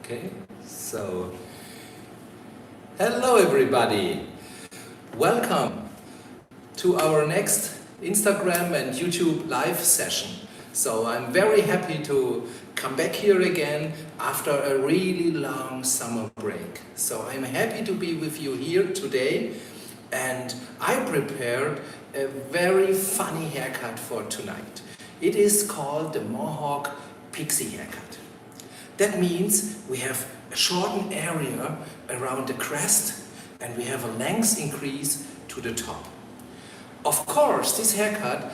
Okay, so hello everybody, welcome to our next Instagram and YouTube live session. So I'm very happy to come back here again after a really long summer break. So I'm happy to be with you here today, and I prepared a very funny haircut for tonight. It is called the Mohawk Pixie haircut. That means we have a shortened area around the crest and we have a length increase to the top. Of course, this haircut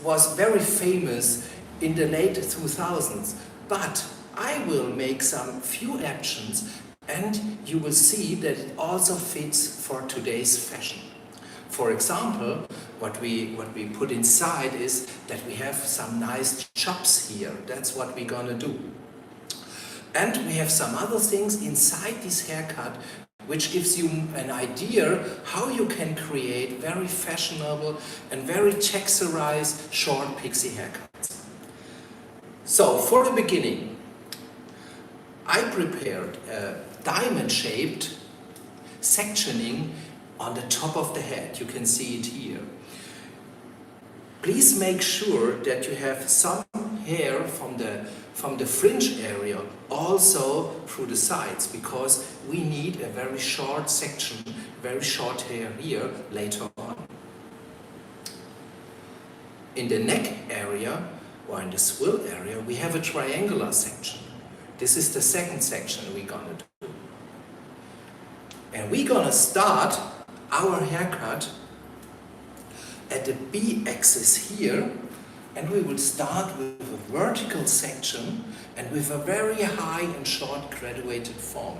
was very famous in the late 2000s, but I will make some few actions and you will see that it also fits for today's fashion. For example, what we put inside is that we have some nice chops here. That's what we're gonna do. And we have some other things inside this haircut which gives you an idea how you can create very fashionable and very texturized short pixie haircuts. So for the beginning, I prepared a diamond-shaped sectioning on the top of the head. You can see it here. Please make sure that you have some hair from the fringe area also through the sides, because we need a very short section, very short hair here later on. In the neck area or in the swill area we have a triangular section. This is the second section we're gonna do. And we're gonna start our haircut at the B-axis here, and we will start with a vertical section and with a very high and short graduated form.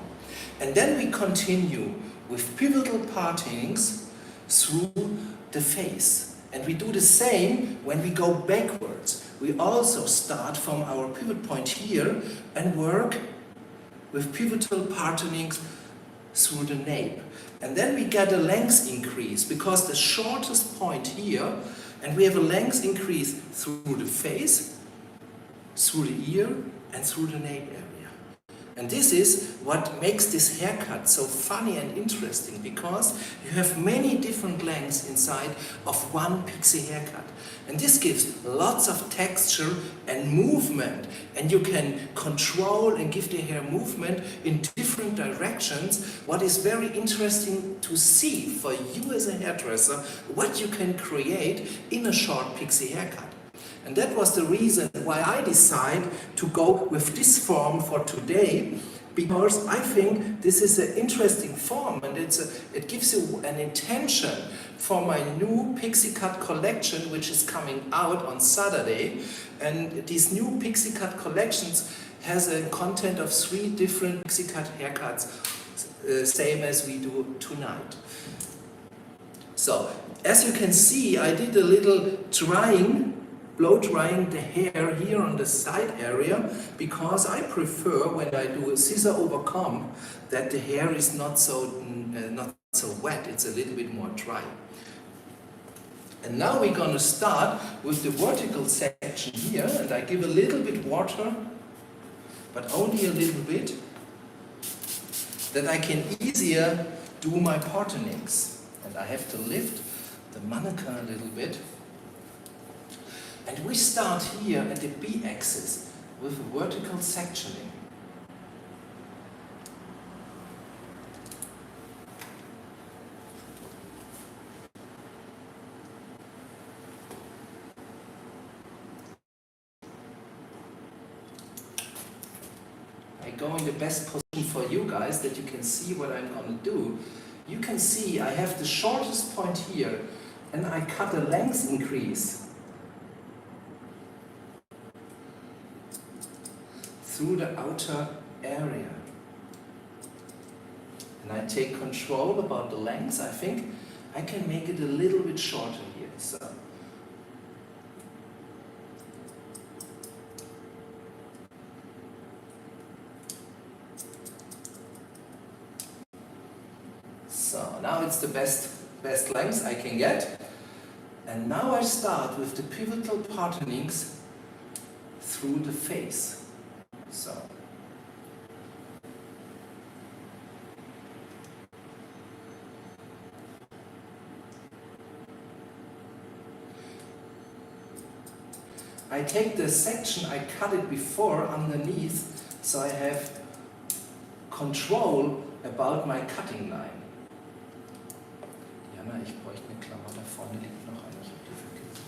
And then we continue with pivotal partings through the face. And we do the same when we go backwards. We also start from our pivot point here and work with pivotal partings through the nape. And then we get a length increase, because the shortest point here, and we have a length increase through the face, through the ear, and through the nape area. And this is what makes this haircut so funny and interesting, because you have many different lengths inside of one pixie haircut. And this gives lots of texture and movement, and you can control and give the hair movement in different directions. What is very interesting to see for you as a hairdresser, what you can create in a short pixie haircut. And that was the reason why I decided to go with this form for today, because I think this is an interesting form, and it gives you an intention for my new pixie cut collection, which is coming out on Saturday. And these new pixie cut collections has a content of 3 different pixie cut haircuts, same as we do tonight. So as you can see, I did a little blow drying the hair here on the side area, because I prefer, when I do a scissor over comb, that the hair is not so wet, it's a little bit more dry. And now we're going to start with the vertical section here, and I give a little bit water, but only a little bit, that I can easier do my partingings. And I have to lift the mannequin a little bit. And we start here at the B-axis with a vertical sectioning. I go in the best position for you guys, that you can see what I'm going to do. You can see I have the shortest point here, and I cut a length increase through the outer area. And I take control about the length. I think I can make it a little bit shorter here. So now it's the best length I can get. And now I start with the pivotal partingings through the face. So I take the section I cut it before underneath, so I have control about my cutting line. Jana, ich bräuchte eine Klammer, da vorne liegt noch eine, ich habe die vergessen.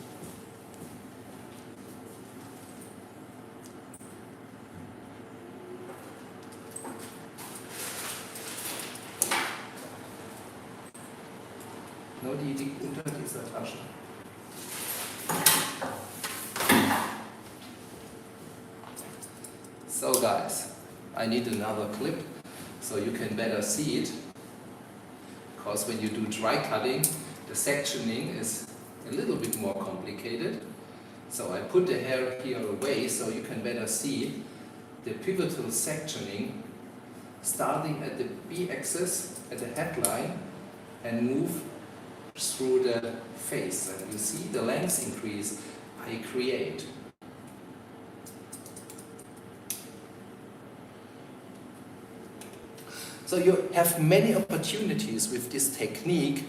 No, die liegt unter dieser Tasche. So guys, I need another clip so you can better see it, because when you do dry cutting, the sectioning is a little bit more complicated. So I put the hair here away so you can better see the pivotal sectioning starting at the B-axis at the headline and move through the face. And you see the length increase I create. So you have many opportunities with this technique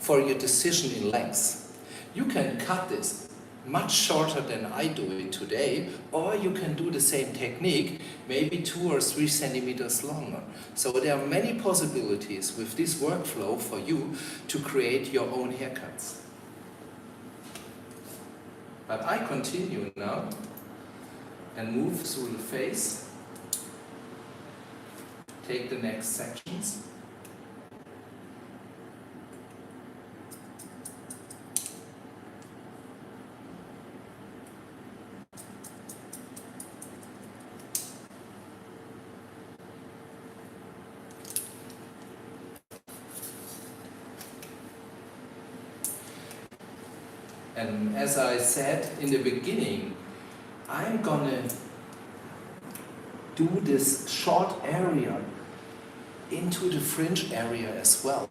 for your decision in length. You can cut this much shorter than I do it today, or you can do the same technique, maybe 2 or 3 centimeters longer. So there are many possibilities with this workflow for you to create your own haircuts. But I continue now and move through the face. Take the next sections. And as I said in the beginning, I'm gonna do this short area into the fringe area as well.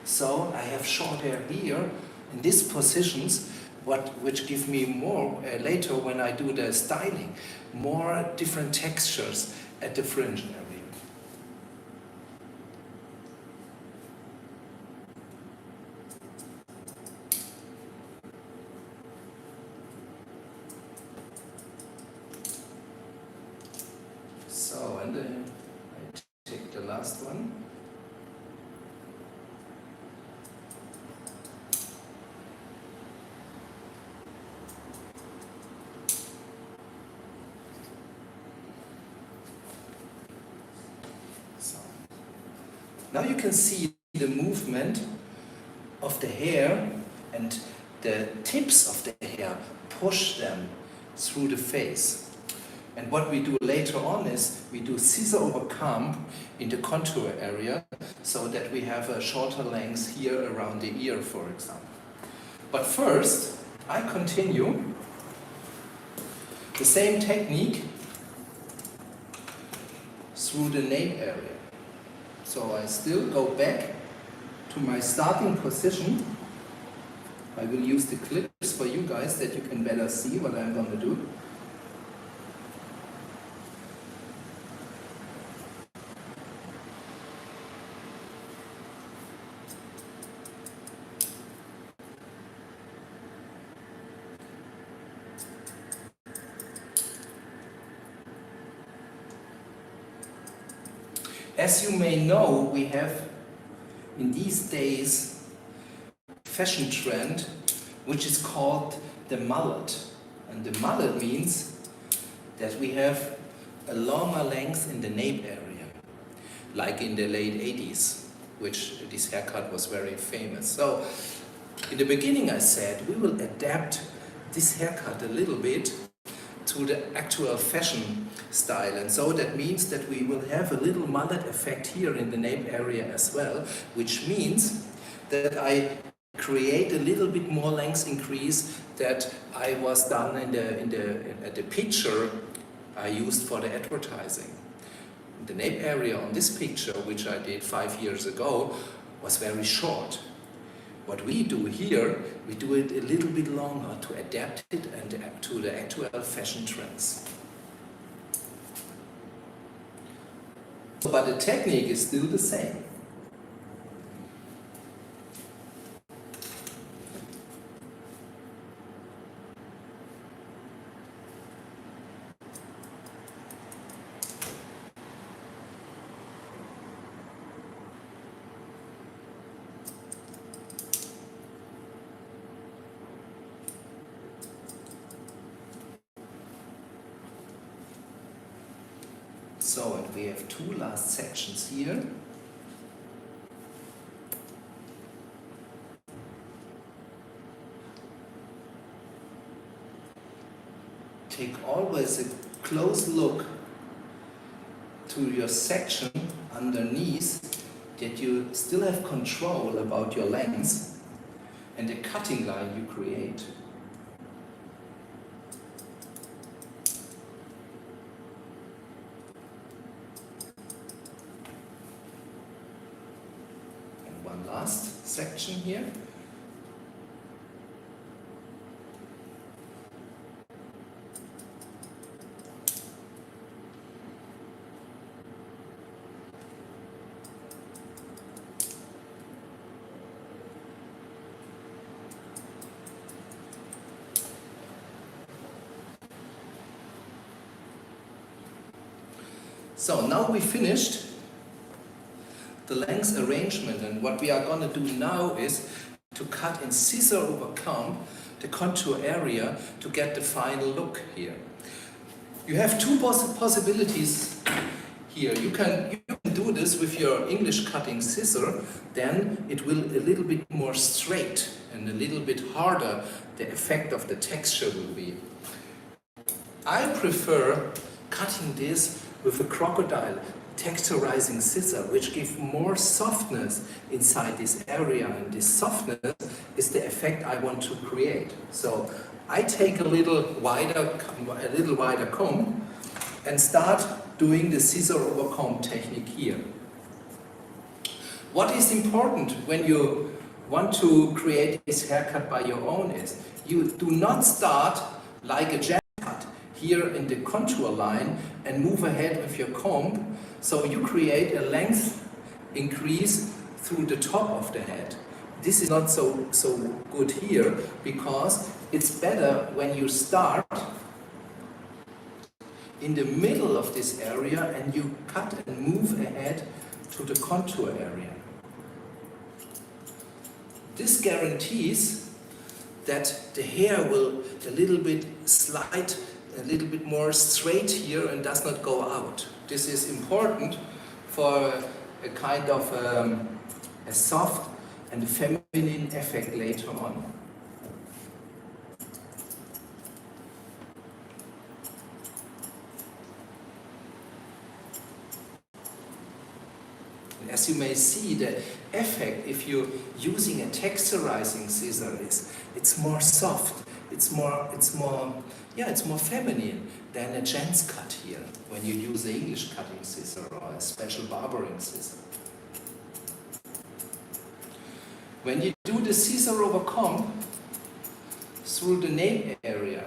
So I have short hair here in these positions, which give me more, later when I do the styling, more different textures at the fringe area. So, and then I take the last one. So, now you can see the movement of the hair, and the tips of the hair push them through the face. And what we do later on is we do scissor over comb in the contour area so that we have a shorter length here around the ear, for example. But first, I continue the same technique through the nape area. So I still go back to my starting position. I will use the clips for you guys that you can better see what I'm going to do. As you may know, we have in these days a fashion trend which is called the mullet. And the mullet means that we have a longer length in the nape area, like in the late 80s, which this haircut was very famous. So in the beginning I said we will adapt this haircut a little bit to the actual fashion style, and so that means that we will have a little mullet effect here in the nape area as well, which means that I create a little bit more length increase that I was done at the picture I used for the advertising. The nape area on this picture, which I did 5 years ago, was very short. What we do here, we do it a little bit longer to adapt it and to the actual fashion trends. But the technique is still the same. So, and we have two last sections here. Take always a close look to your section underneath, that you still have control about your length and the cutting line you create. And one last section here. So now we finished the length arrangement, and what we are going to do now is to cut in scissor over comb the contour area to get the final look here. You have two possibilities here. You can do this with your English cutting scissor, then it will a little bit more straight and a little bit harder the effect of the texture will be. I prefer cutting this with a crocodile texturizing scissor, which gives more softness inside this area, and this softness is the effect I want to create. So I take a little wider comb and start doing the scissor over comb technique here. What is important when you want to create this haircut by your own is you do not start like a jazz cut here in the contour line and move ahead with your comb, so you create a length increase through the top of the head. This is not so good here, because it's better when you start in the middle of this area and you cut and move ahead to the contour area. This guarantees that the hair will a little bit slide a little bit more straight here and does not go out. This is important for a kind of a soft and feminine effect later on. And as you may see, the effect, if you're using a texturizing scissor, is it's more soft. It's more feminine than a gents cut here when you use an English cutting scissor or a special barbering scissor. When you do the scissor over comb through the nape area,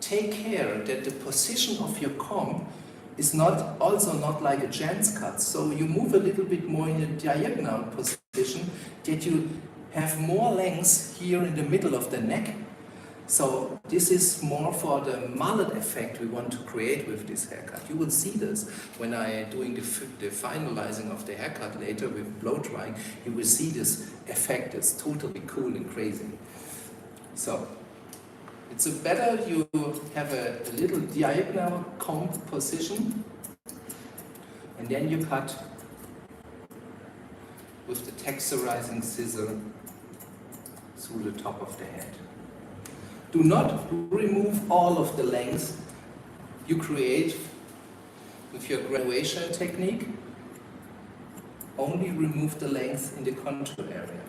take care that the position of your comb is also not like a gents cut. So you move a little bit more in a diagonal position, that you have more length here in the middle of the neck. So this is more for the mullet effect we want to create with this haircut. You will see this when I am doing the finalizing of the haircut later with blow drying. You will see this effect. It's totally cool and crazy. So it's better you have a little diagonal comb position, and then you cut with the texturizing scissor through the top of the head. Do not remove all of the length you create with your graduation technique. Only remove the length in the contour area.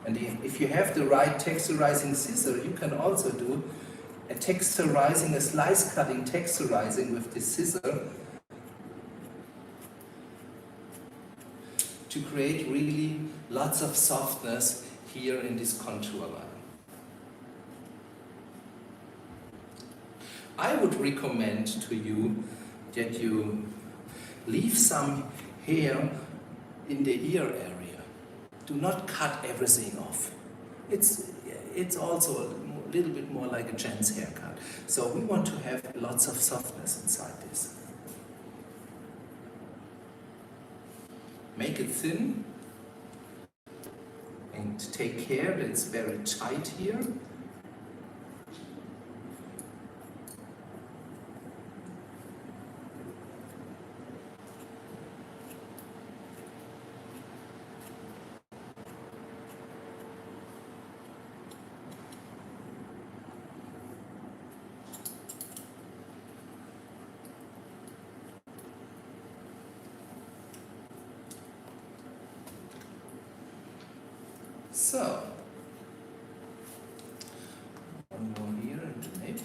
And if you have the right texturizing scissor, you can also do a slice cutting texturizing with this scissor to create really lots of softness here in this contour line. I would recommend to you that you leave some hair in the ear area. Do not cut everything off. It's also a little bit more like a gents haircut. So we want to have lots of softness inside this. Make it thin and take care that it's very tight here. So, one more here in the nape.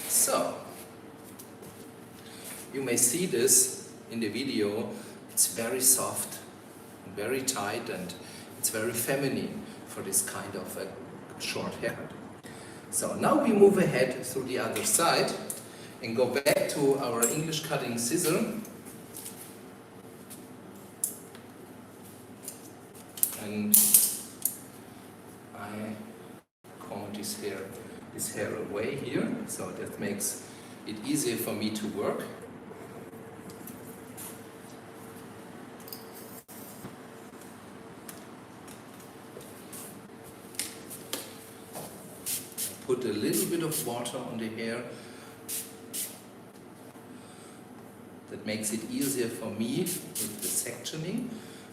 So, you may see this in the video. It's very soft, and very tight, and it's very feminine for this kind of a short haircut. So now we move ahead through the other side and go back to our English cutting scissor. And I comb this hair away here, so that makes it easier for me to work. Put a little bit of water on the hair. That makes it easier for me with the sectioning,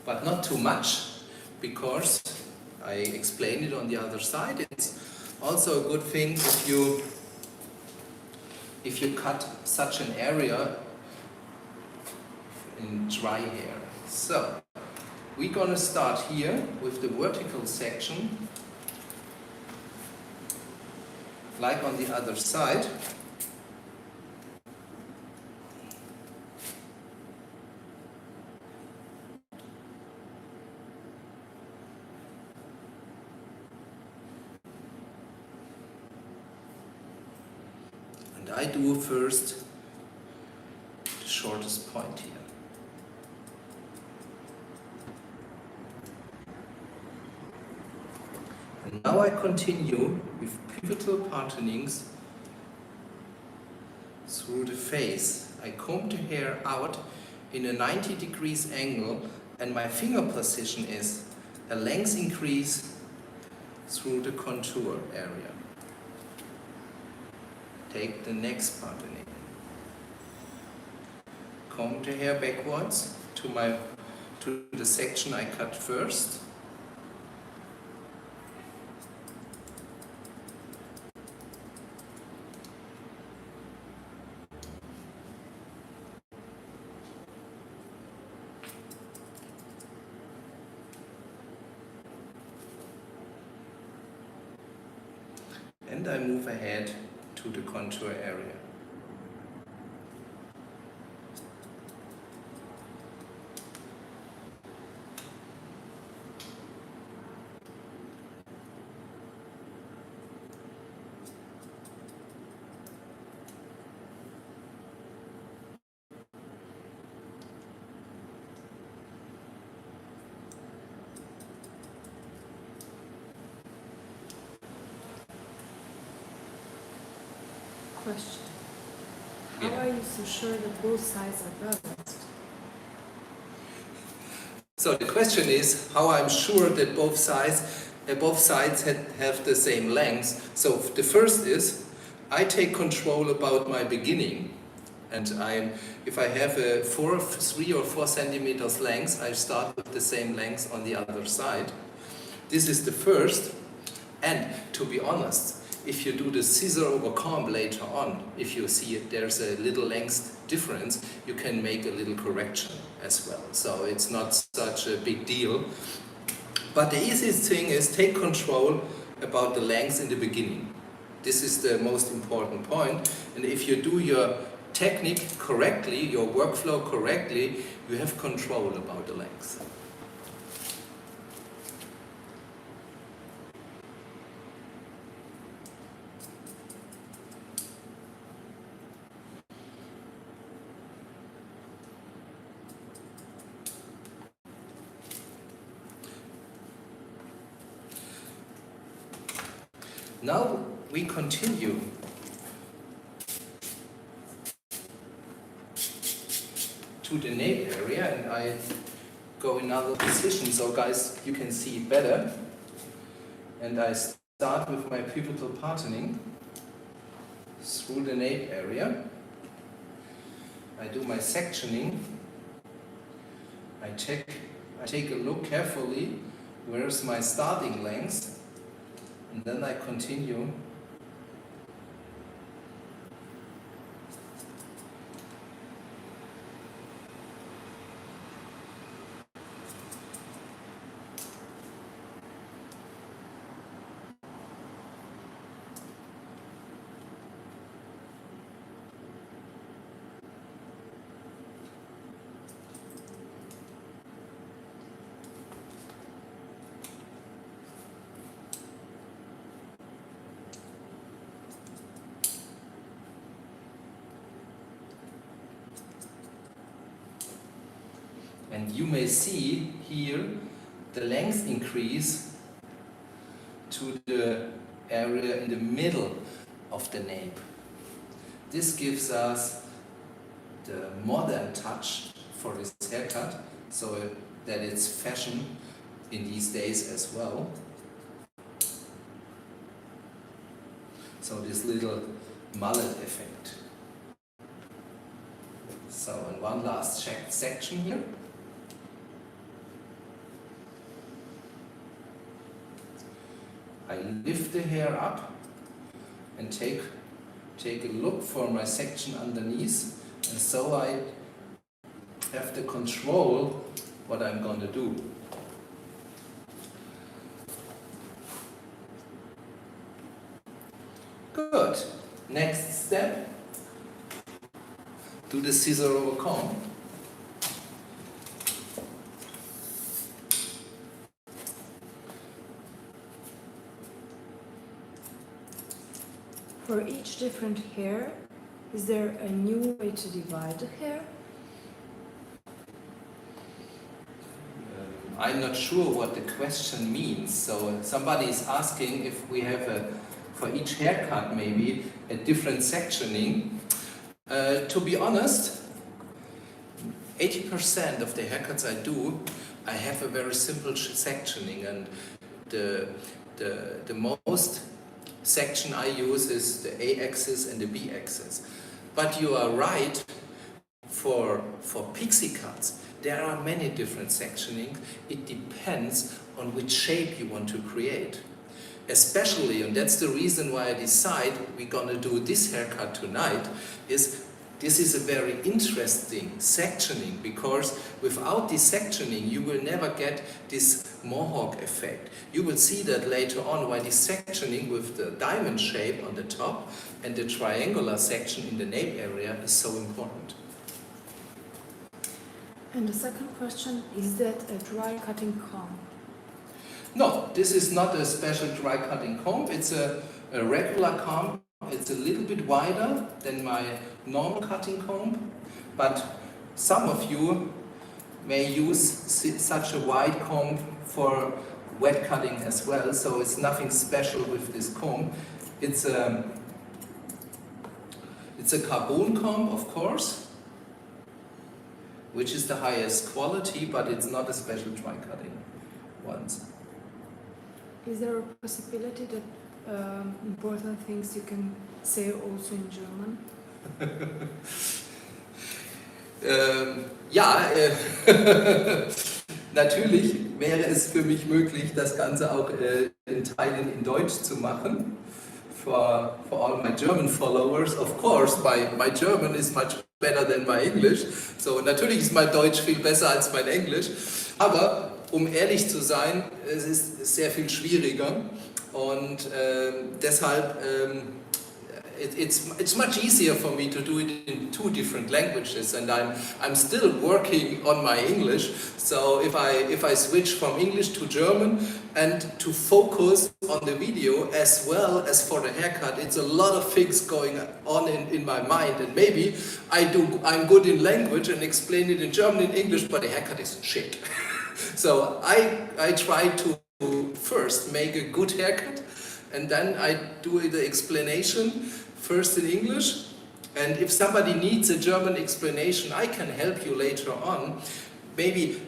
but not too much, because I explained it on the other side. It's also a good thing if you cut such an area in dry hair. So we're gonna start here with the vertical section, like on the other side. And I do first the shortest point here. And now I continue with pivotal partingings through the face. I comb the hair out in a 90 degrees angle, and my finger position is a length increase through the contour area. Take the next parting. Comb the hair backwards to the section I cut first. And I move ahead to the contour area. Question. How Yeah. are you so sure that both sides are balanced? So the question is how I'm sure that both sides have the same length. So the first is I take control about my beginning, and if I have a 3 or 4 centimeters length, I start with the same length on the other side. This is the first. And to be honest, if you do the scissor over comb later on, if you see there's a little length difference, you can make a little correction as well. So it's not such a big deal. But the easiest thing is take control about the length in the beginning. This is the most important point. And if you do your technique correctly, your workflow correctly, you have control about the length. Now we continue to the nape area, and I go in another position so guys you can see it better. And I start with my pivotal parting through the nape area, I do my sectioning. I take a look carefully, where's my starting length, and then I continue. And you may see here the length increase to the area in the middle of the nape. This gives us the modern touch for this haircut, so that it's fashion in these days as well. So this little mullet effect. So, and one last section here. I lift the hair up and take a look for my section underneath, and so I have to control what I'm going to do. Good. Next step, do the scissor over comb. For each different hair, is there a new way to divide the hair? I'm not sure what the question means. So somebody is asking if we have for each haircut maybe a different sectioning. To be honest, 80% of the haircuts I do, I have a very simple sectioning, and the most section I use is the A-axis and the B-axis. But you are right, for pixie cuts, there are many different sectioning. It depends on which shape you want to create. Especially, and that's the reason why I decide we're gonna do this haircut tonight, is this is a very interesting sectioning, because without this sectioning you will never get this Mohawk effect. You will see that later on why this sectioning with the diamond shape on the top and the triangular section in the nape area is so important. And the second question, is that a dry cutting comb? No, this is not a special dry cutting comb. It's a regular comb. It's a little bit wider than my normal cutting comb, but some of you may use such a wide comb for wet cutting as well, so it's nothing special with this comb. It's a carbon comb, of course, which is the highest quality, but it's not a special dry cutting ones. Is there a possibility that important things you can say also in German? Ja, natürlich wäre es für mich möglich, das Ganze auch in Teilen in Deutsch zu machen. For all my German followers, of course, my German is much better than my English. So natürlich ist mein Deutsch viel besser als mein Englisch. Aber um ehrlich zu sein, es ist sehr viel schwieriger. Und deshalb it's much easier for me to do it in two different languages, and I'm still working on my English. So if I switch from English to German and to focus on the video as well as for the haircut, it's a lot of things going on in my mind, and maybe I'm good in language and explain it in German and English, but the haircut is shit. So I try to first make a good haircut, and then I do the explanation first in English, and if somebody needs a German explanation, I can help you later on. Maybe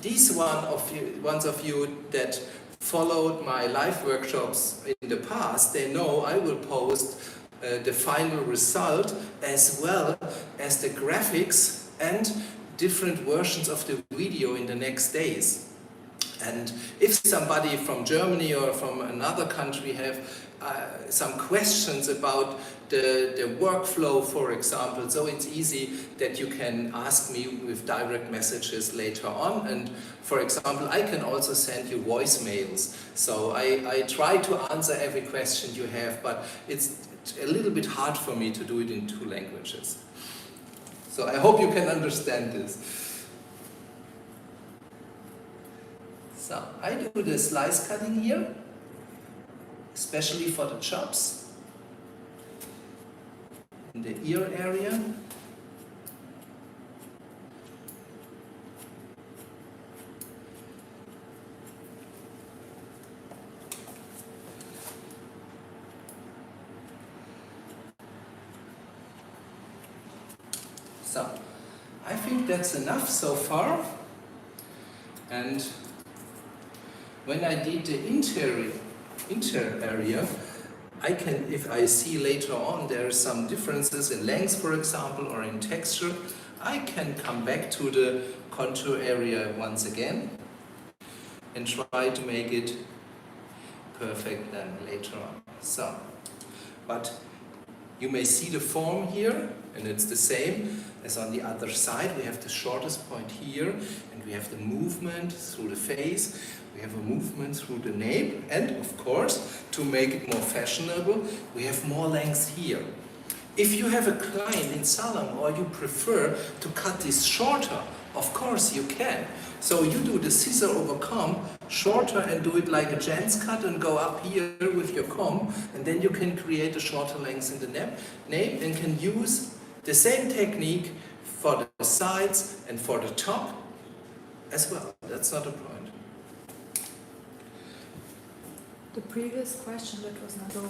these ones of you that followed my live workshops in the past, they know I will post the final result, as well as the graphics and different versions of the video in the next days. And if somebody from Germany or from another country have some questions about the workflow, for example, so it's easy that you can ask me with direct messages later on. And for example, I can also send you voicemails. So I try to answer every question you have, but it's a little bit hard for me to do it in 2 languages. So I hope you can understand this. So I do the slice cutting here, especially for the chops in the ear area. So I think that's enough so far. And when I did the inter area, I can, if I see later on there are some differences in length, for example, or in texture, I can come back to the contour area once again and try to make it perfect then later on. So, but you may see the form here, and it's the same as on the other side. We have the shortest point here, and we have the movement through the face. We have a movement through the nape, and of course, to make it more fashionable, we have more length here. If you have a client in salon or you prefer to cut this shorter, of course you can. So you do the scissor over comb shorter and do it like a gents cut and go up here with your comb, and then you can create a shorter length in the nape and can use the same technique for the sides and for the top as well. That's not a point. The previous question that was not so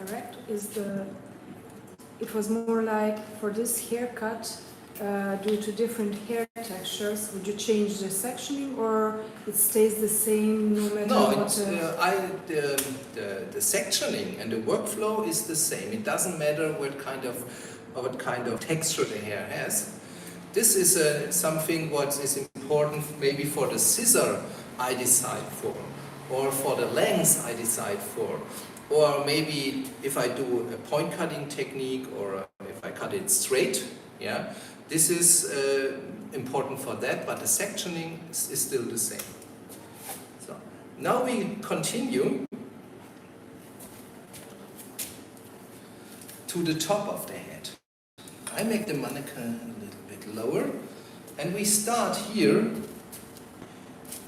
direct is it was more like for this haircut, due to different hair textures, would you change the sectioning or it stays the same no matter what? The sectioning and the workflow is the same. It doesn't matter what kind of texture the hair has. This is something what is important maybe for the scissor I decide for, or for the length I decide for, or maybe if I do a point cutting technique, or if I cut it straight, yeah, this is important for that, but the sectioning is still the same. So now we continue to the top of the head. I make the mannequin a little bit lower, and we start here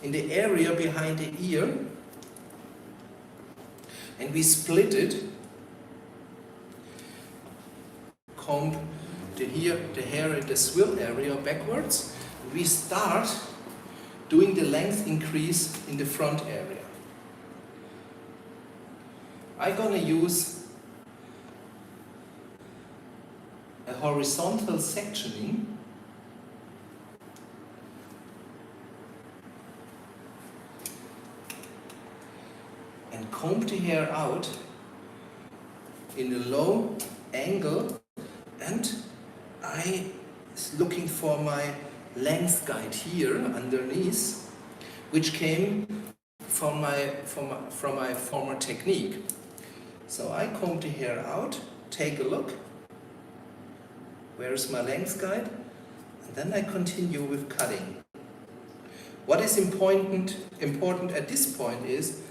in the area behind the ear, and we split it, comb the hair in the swill area backwards. We start doing the length increase in the front area. I'm gonna use a horizontal sectioning . And comb the hair out in a low angle, and I looking for my length guide here underneath, which came from my former technique. So I comb the hair out, take a look, where's my length guide, and then I continue with cutting. What is important at this point is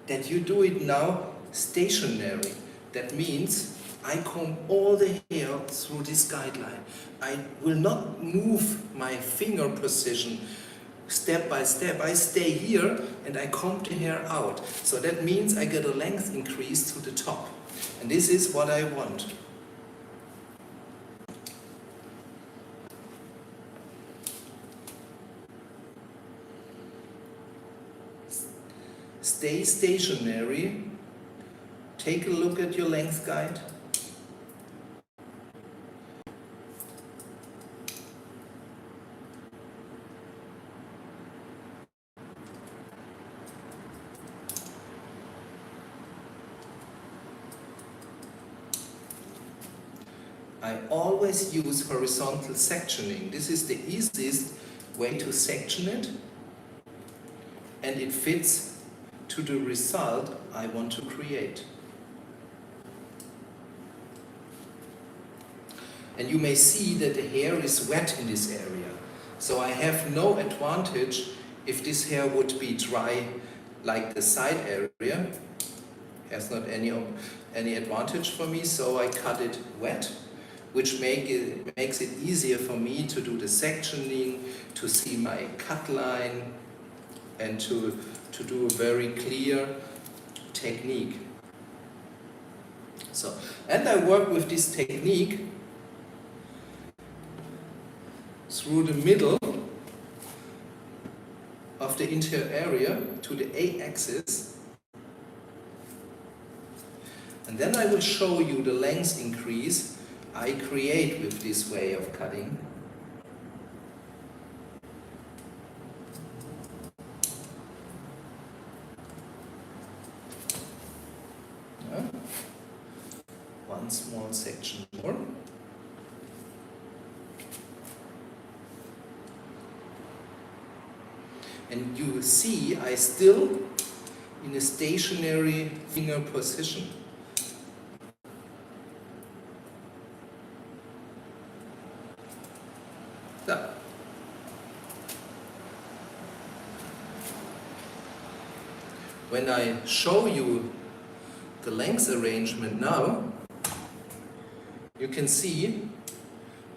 that you do it now stationary. That means I comb all the hair through this guideline. I will not move my finger position step by step. I stay here and I comb the hair out. So that means I get a length increase to the top. And this is what I want. Stay stationary. Take a look at your length guide. I always use horizontal sectioning. This is the easiest way to section it, and it fits to the result I want to create. And you may see that the hair is wet in this area. So I have no advantage if this hair would be dry like the side area. Has not any advantage for me, so I cut it wet, which makes it easier for me to do the sectioning, to see my cut line, and to do a very clear technique. So, and I work with this technique through the middle of the interior area to the A-axis, and then I will show you the length increase I create with this way of cutting. One small section more. And you see I still in a stationary finger position. Now, when I show you the length arrangement now, you can see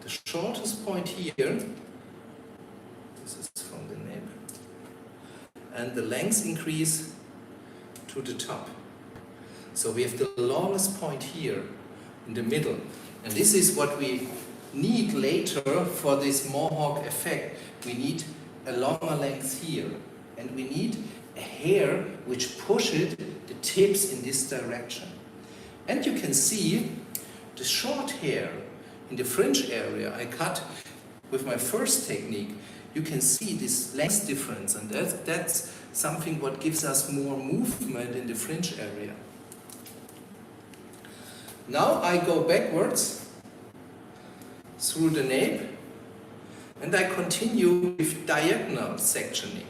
the shortest point here, this is from the nape, and the length increase to the top. So we have the longest point here in the middle, and this is what we need later for this Mohawk effect. We need a longer length here, and we need a hair which pushes the tips in this direction. And you can see the short hair in the fringe area I cut with my first technique. You can see this length difference, and that's something what gives us more movement in the fringe area. Now I go backwards through the nape, and I continue with diagonal sectioning.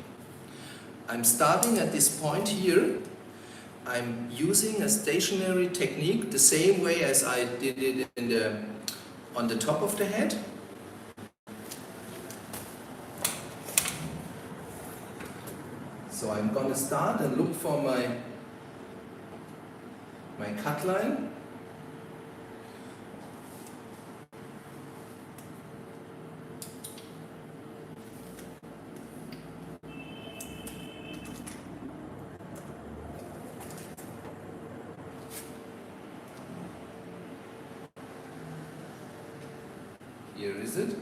I'm starting at this point here. I'm using a stationary technique the same way as I did it on the top of the head. So I'm going to start and look for my cut line. Here is it.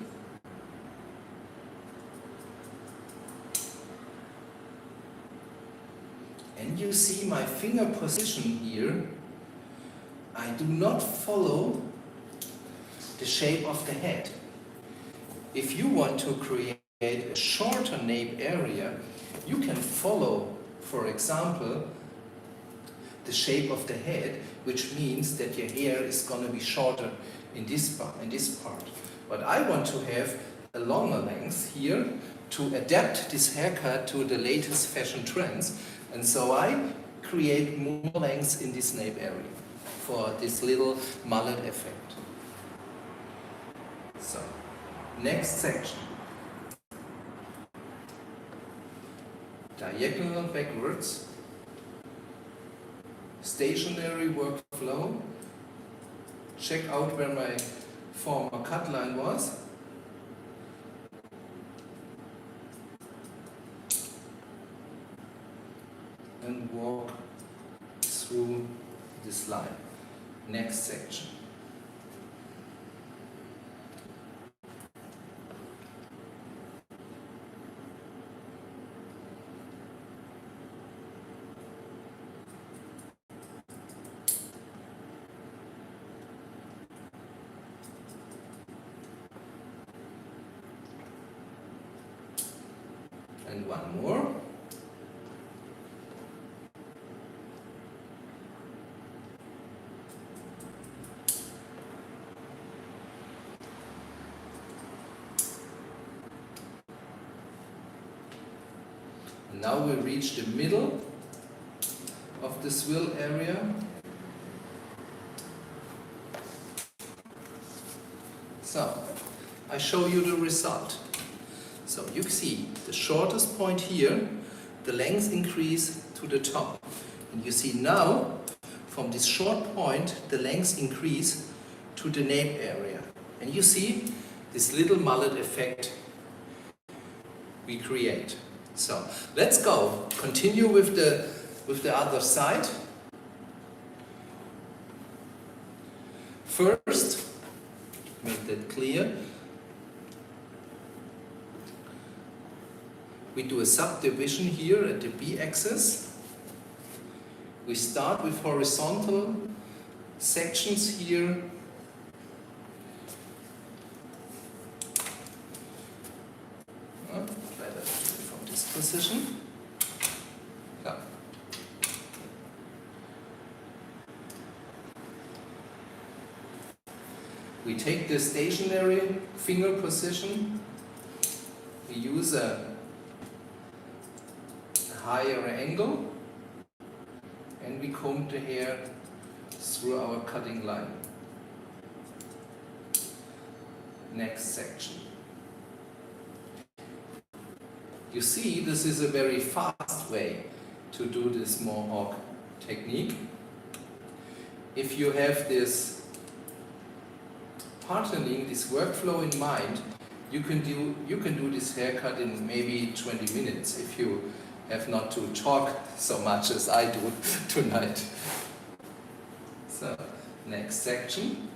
And you see my finger position here. I do not follow the shape of the head. If you want to create a shorter nape area, you can follow, for example, the shape of the head, which means that your hair is going to be shorter in this part. But I want to have a longer length here to adapt this haircut to the latest fashion trends. And so I create more length in this nape area for this little mullet effect. So, next section. Diagonal backwards. Stationary workflow. Check out where my former cut line was. And walk through this line. Next section. And one more. Now we reach the middle of the swill area. So, I show you the result. So you see the shortest point here, the length increase to the top. And you see now, from this short point, the length increase to the nape area. And you see this little mullet effect we create. So let's go, continue with the other side. First, make that clear. We do a subdivision here at the B-axis. We start with horizontal sections here. Better from this position. Yeah. We take the stationary finger position. We use a higher angle, and we comb the hair through our cutting line. Next section. You see, this is a very fast way to do this Mohawk technique. If you have this patterning, this workflow in mind, you can do this haircut in maybe 20 minutes if you have not to talk so much as I do tonight. So, next section.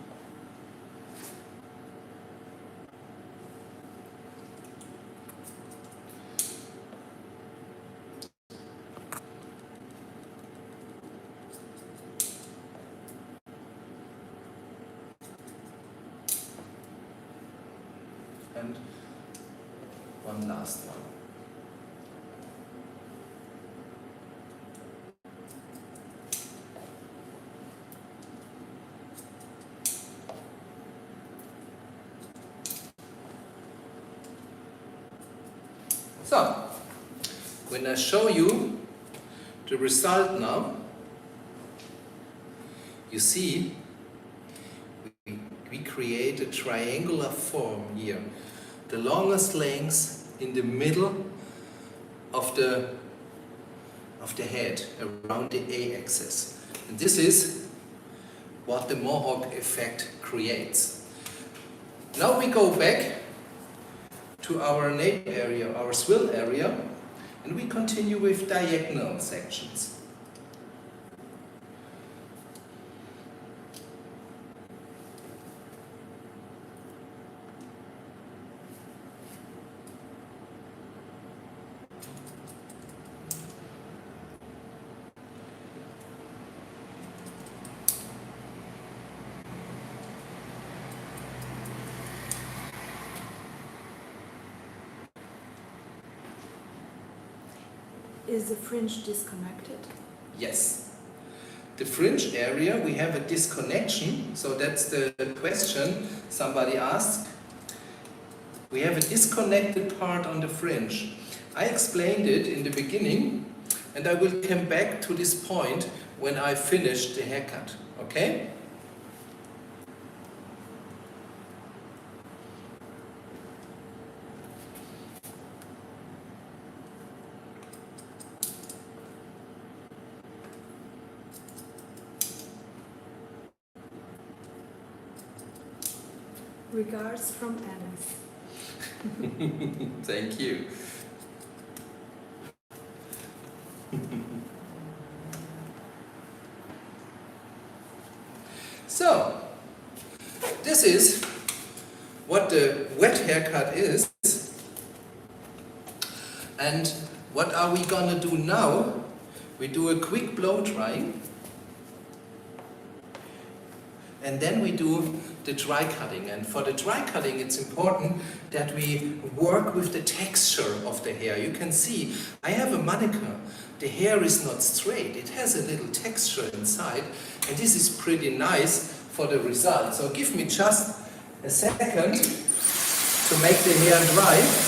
And one last one. So, when I show you the result now, you see we create a triangular form here. The longest length in the middle of the head, around the A-axis. And this is what the Mohawk effect creates. Now we go back to our nape area, our swill area, and we continue with diagonal sections. Is the fringe disconnected? Yes. The fringe area, we have a disconnection, so that's the question somebody asked. We have a disconnected part on the fringe. I explained it in the beginning, and I will come back to this point when I finish the haircut, okay? Regards from Alice. Thank you. So, this is what the wet haircut is. And what are we gonna do now? We do a quick blow drying. And then we do the dry cutting. And for the dry cutting, it's important that we work with the texture of the hair. You can see, I have a manicure. The hair is not straight. It has a little texture inside. And this is pretty nice for the result. So give me just a second to make the hair dry.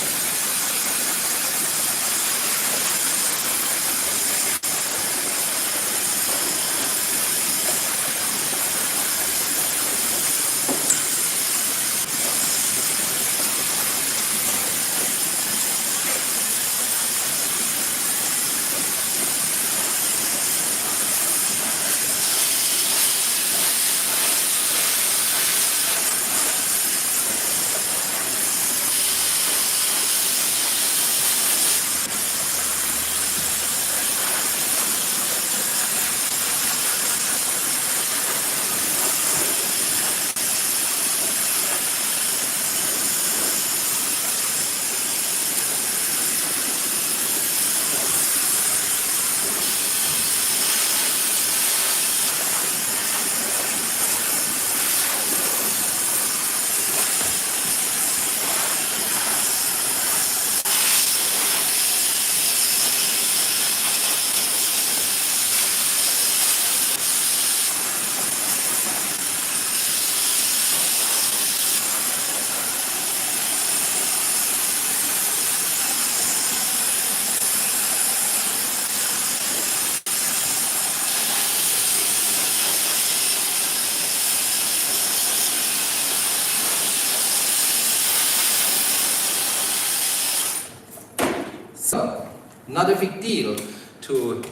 Not a big deal to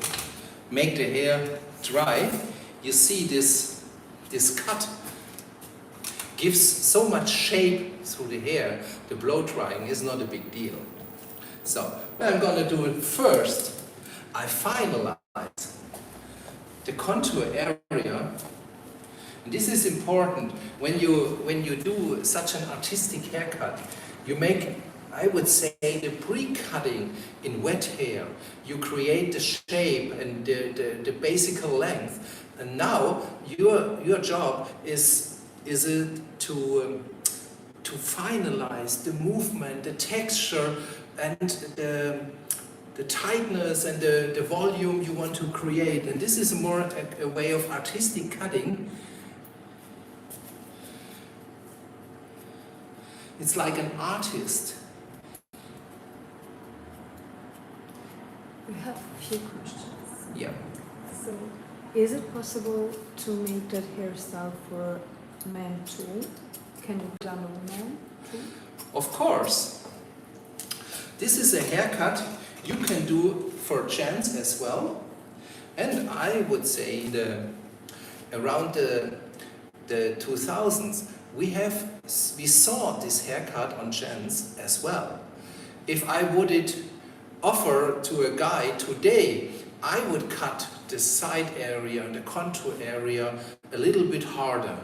make the hair dry. You see this cut gives so much shape through the hair. The blow drying is not a big deal. So what I'm going to do first, I finalize the contour area. And this is important when you do such an artistic haircut. You make, I would say, the pre-cutting in wet hair. You create the shape and the basic length. And now your job is to finalize the movement, the texture, and the tightness and the volume you want to create. And this is more a way of artistic cutting. It's like an artist. We have a few questions. Yeah. So, is it possible to make that hairstyle for men too? Can you done a man too? Of course. This is a haircut you can do for gents as well. And I would say around the 2000s, we saw this haircut on gents as well. If I would offer to a guy today, I would cut the side area and the contour area a little bit harder.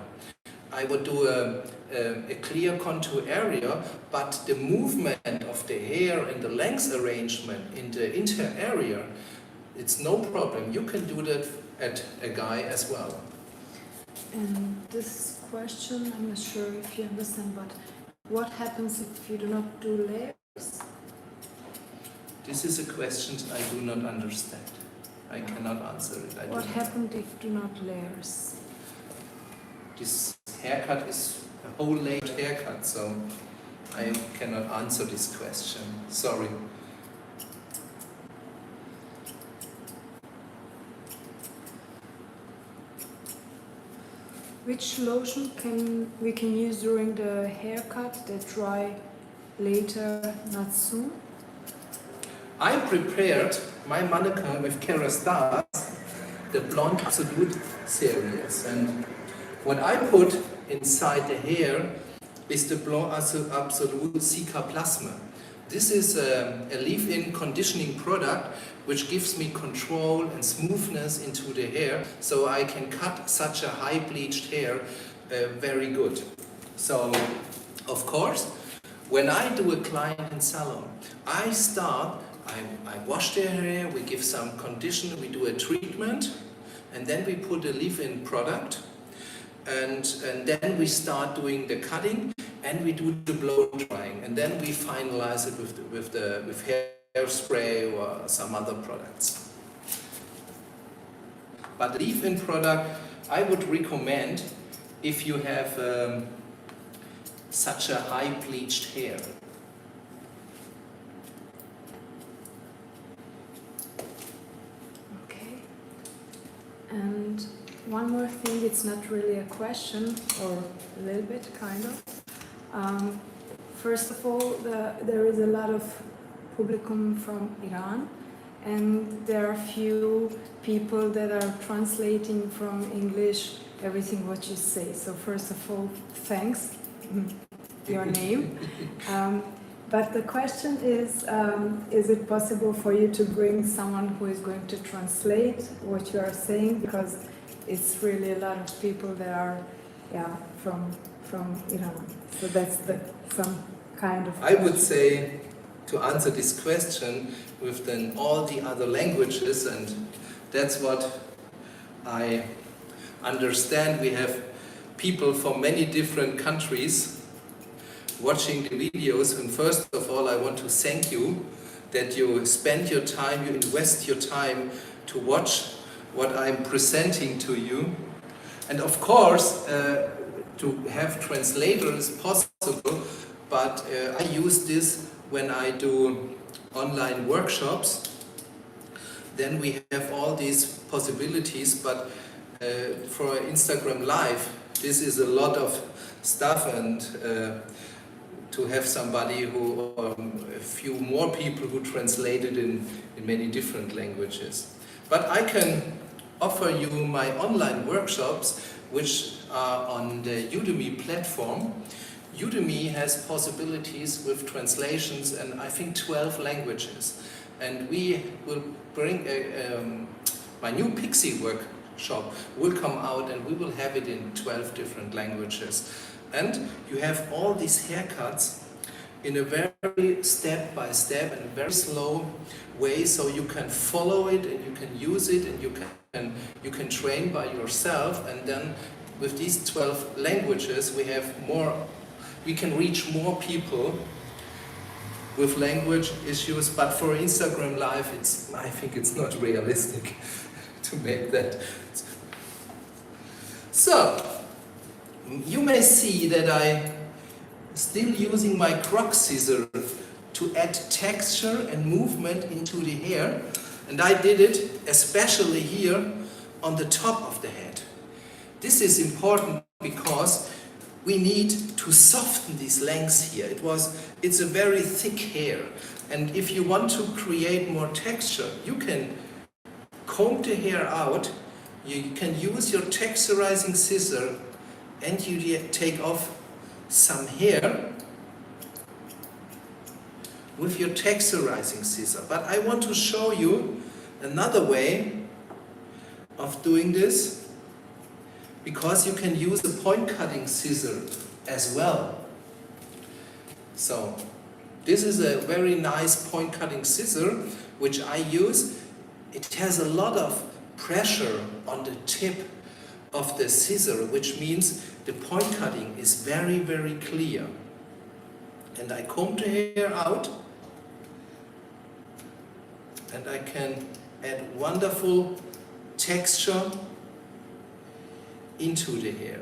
I would do a clear contour area, but the movement of the hair and the length arrangement in the inter area, it's no problem. You can do that at a guy as well. And this question, I'm not sure if you understand, but what happens if you do not do layers? This is a question I do not understand. I cannot answer it. What happened if you do not layers? This haircut is a whole layered haircut, so I cannot answer this question. Sorry. Which lotion we can use during the haircut that dry later, not soon? I prepared my mannequin with Kerastase, the Blonde Absolute series, and what I put inside the hair is the Blonde Absolute Cicaplastma. This is a leave-in conditioning product which gives me control and smoothness into the hair, so I can cut such a high bleached hair very good. So, of course, when I do a client in salon, I wash their hair, we give some condition, we do a treatment, and then we put a leave-in product, and then we start doing the cutting, and we do the blow drying, and then we finalize it with hairspray or some other products. But the leave-in product I would recommend if you have such a high bleached hair. Okay. And one more thing, it's not really a question, or a little bit, kind of. First of all, there is a lot of publicum from Iran, and there are few people that are translating from English everything what you say. So first of all, thanks, your name. But the question is it possible for you to bring someone who is going to translate what you are saying? Because it's really a lot of people that are, from Iran. So that's some kind of. I would say, to answer this question within all the other languages, and that's what I understand. We have people from many different countries watching the videos, and first of all I want to thank you that you spend your time, you invest your time to watch what I'm presenting to you. And of course, to have translators is possible, but I use this when I do online workshops. Then we have all these possibilities, but for Instagram Live, this is a lot of stuff, and to have somebody who, a few more people who translate it in many different languages. But I can offer you my online workshops, which are on the Udemy platform. Udemy has possibilities with translations in, I think, 12 languages. And we will bring my new Pixie workshop will come out, and we will have it in 12 different languages. And you have all these haircuts in a very step-by-step and very slow way, so you can follow it and you can use it and you can train by yourself. And then with these 12 languages we can reach more people with language issues. But for Instagram Live, I think it's not realistic to make that. So you may see that I still using my croc scissor to add texture and movement into the hair, and I did it especially here on the top of the head. This is important because we need to soften these lengths here. It's a very thick hair, and if you want to create more texture, you can comb the hair out. You can use your texturizing scissor and you take off some hair with your texturizing scissor. But I want to show you another way of doing this, because you can use a point cutting scissor as well. So this is a very nice point cutting scissor which I use. It has a lot of pressure on the tip of the scissor, which means the point cutting is very, very clear. And I comb the hair out, and I can add wonderful texture into the hair.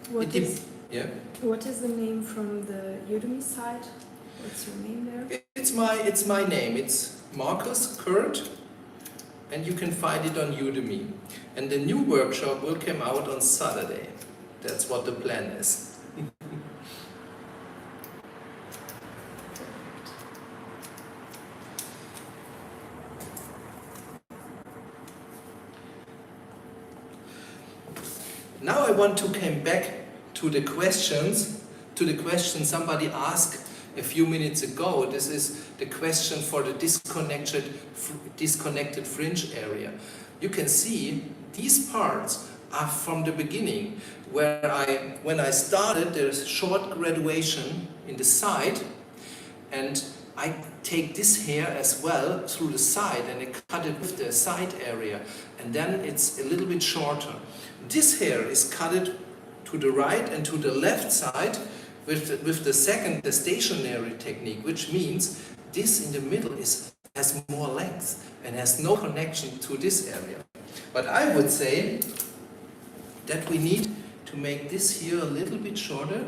What is the name from the Udemy site? What's your name there? It's my name. It's Marcus Kurt, and you can find it on Udemy. And the new workshop will come out on Saturday. That's what the plan is. Now I want to come back to the question somebody asked a few minutes ago. This is the question for the disconnected fringe area. You can see these parts are from the beginning, when I started, there's short graduation in the side, and I take this hair as well through the side and I cut it with the side area, and then it's a little bit shorter. This hair is cutted to the right and to the left side with the stationary technique, which means this in the middle has more length and has no connection to this area. But I would say that we need to make this here a little bit shorter.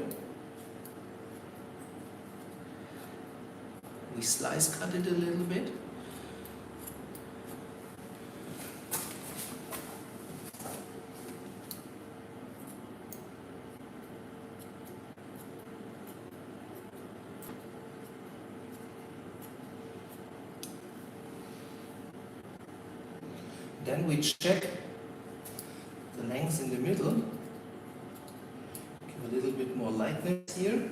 We slice cut it a little bit. Then we check the length in the middle. Give a little bit more lightness here.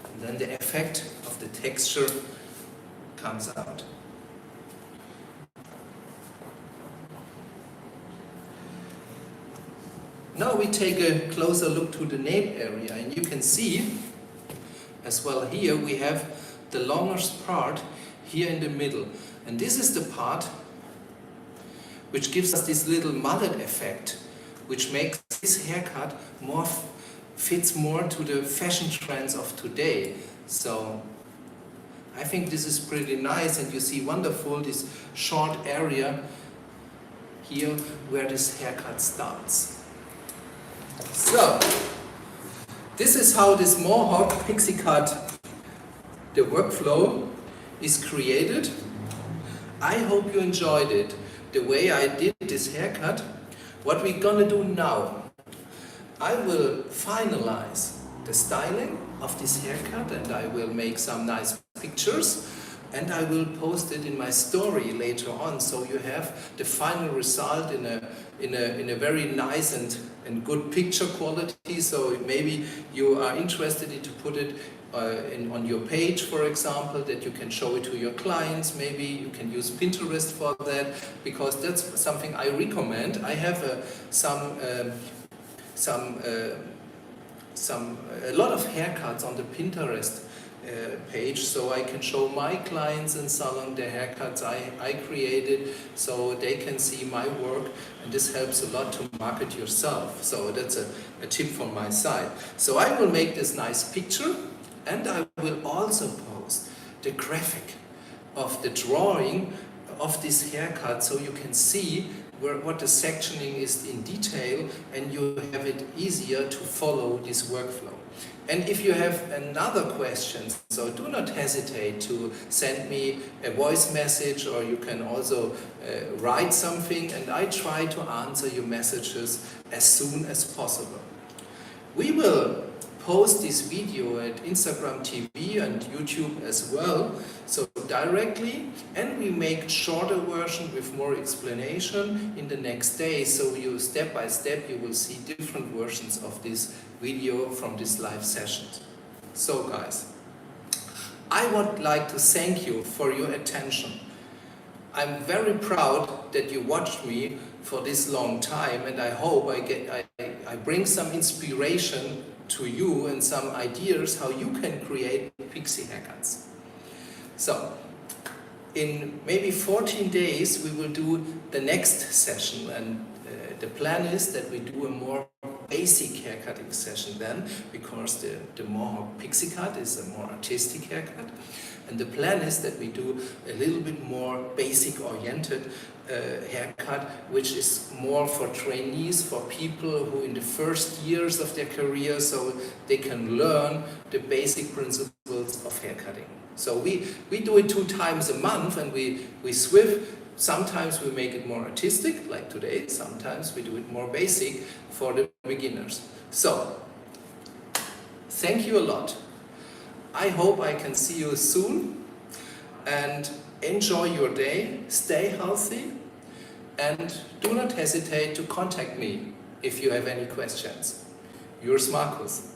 And then the effect of the texture comes out. Now we take a closer look to the nape area, and you can see as well here we have the longest part here in the middle, and this is the part which gives us this little mullet effect, which makes this haircut fits more to the fashion trends of today. So I think this is pretty nice, and you see wonderful this short area here where this haircut starts. So this is how this Mohawk Pixie cut, the workflow is created. I hope you enjoyed it, the way I did this haircut. what we're gonna do now, I will finalize the styling of this haircut, and I will make some nice pictures, and I will post it in my story later on, so you have the final result in a very nice and good picture quality. So maybe you are interested in to put it on your page, for example, that you can show it to your clients. Maybe you can use Pinterest for that, because that's something I recommend. I have a lot of haircuts on the Pinterest page, so I can show my clients in salon the haircuts I created, so they can see my work, and this helps a lot to market yourself. So that's a tip from my side. So I will make this nice picture, and I will also post the graphic of the drawing of this haircut, so you can see what the sectioning is in detail, and you have it easier to follow this workflow. And if you have another question, so do not hesitate to send me a voice message, or you can also write something, and I try to answer your messages as soon as possible. We will post this video at Instagram TV and YouTube as well, so directly, and we make shorter version with more explanation in the next day, so you step by step you will see different versions of this video from this live session. So guys, I would like to thank you for your attention. I'm very proud that you watched me for this long time, and I hope I bring some inspiration to you and some ideas how you can create pixie haircuts. So in maybe 14 days we will do the next session, and the plan is that we do a more basic haircutting session then, because the Mohawk Pixie cut is a more artistic haircut, and the plan is that we do a little bit more basic oriented haircut, which is more for trainees, for people who in the first years of their career, so they can learn the basic principles of haircutting. So we do it 2 times a month, and we switch. Sometimes we make it more artistic, like today. Sometimes we do it more basic for the beginners. So, thank you a lot. I hope I can see you soon, and enjoy your day, stay healthy, and do not hesitate to contact me if you have any questions. Yours, Markus.